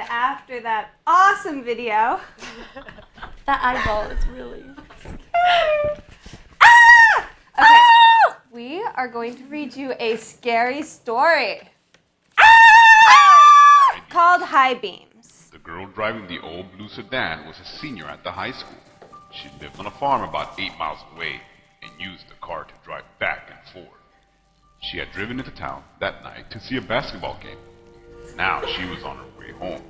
And after that awesome video, That eyeball is really okay, we are going to read you a scary story called High Beams. The girl driving the old blue sedan was a senior at the high school. She lived on a farm about 8 miles away and used the car to drive back and forth. She had driven into town that night to see a basketball game. Now she was on her way home.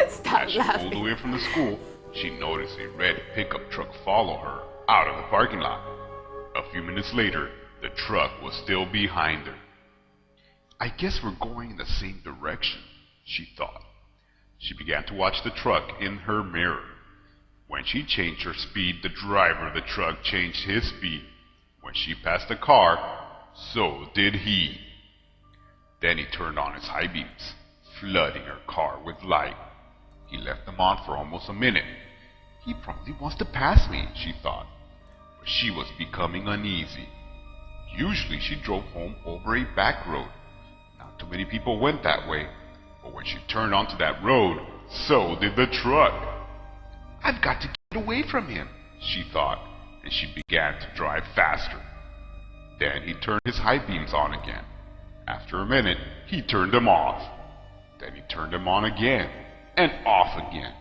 Stop As she laughing. pulled away from the school, she noticed a red pickup truck follow her out of the parking lot. A few minutes later, the truck was still behind her. I guess we're going in the same direction, she thought. She began to watch the truck in her mirror. When she changed her speed, the driver of the truck changed his speed. When she passed the car, so did he. Then he turned on his high beams, flooding her car with light. He left them on for almost a minute. He probably wants to pass me, she thought. But she was becoming uneasy. Usually she drove home over a back road. Not too many people went that way. But when she turned onto that road, so did the truck. I've got to get away from him, she thought, and she began to drive faster. Then he turned his high beams on again. After a minute, he turned them off. Then he turned them on again, and off again.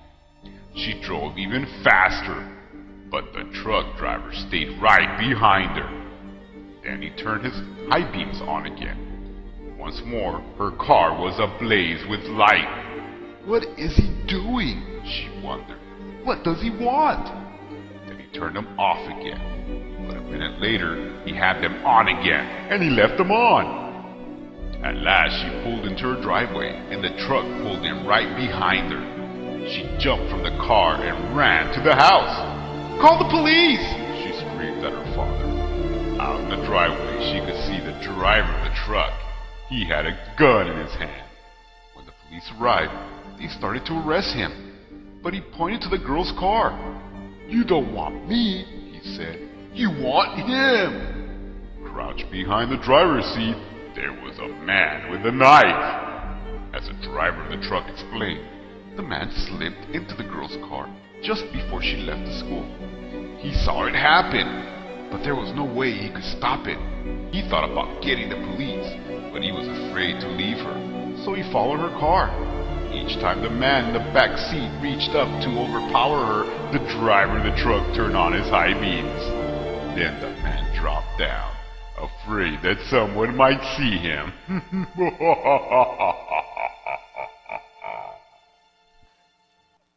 She drove even faster, but the truck driver stayed right behind her. Then he turned his high beams on again. Once more, her car was ablaze with light. What is he doing? She wondered. What does he want? Then he turned them off again. But a minute later, he had them on again, and he left them on. At last, she pulled into her driveway, and the truck pulled in right behind her. She jumped from the car and ran to the house. Call the police! She screamed at her father. Out in the driveway, she could see the driver of the truck. He had a gun in his hand. When the police arrived, they started to arrest him. But he pointed to the girl's car. You don't want me, he said. You want him. Crouched behind the driver's seat, there was a man with a knife. As the driver of the truck explained, the man slipped into the girl's car just before she left the school. He saw it happen, but there was no way he could stop it. He thought about getting the police, but he was afraid to leave her, so he followed her car. Each time the man in the back seat reached up to overpower her, the driver of the truck turned on his high beams. Then the man dropped down, afraid that someone might see him.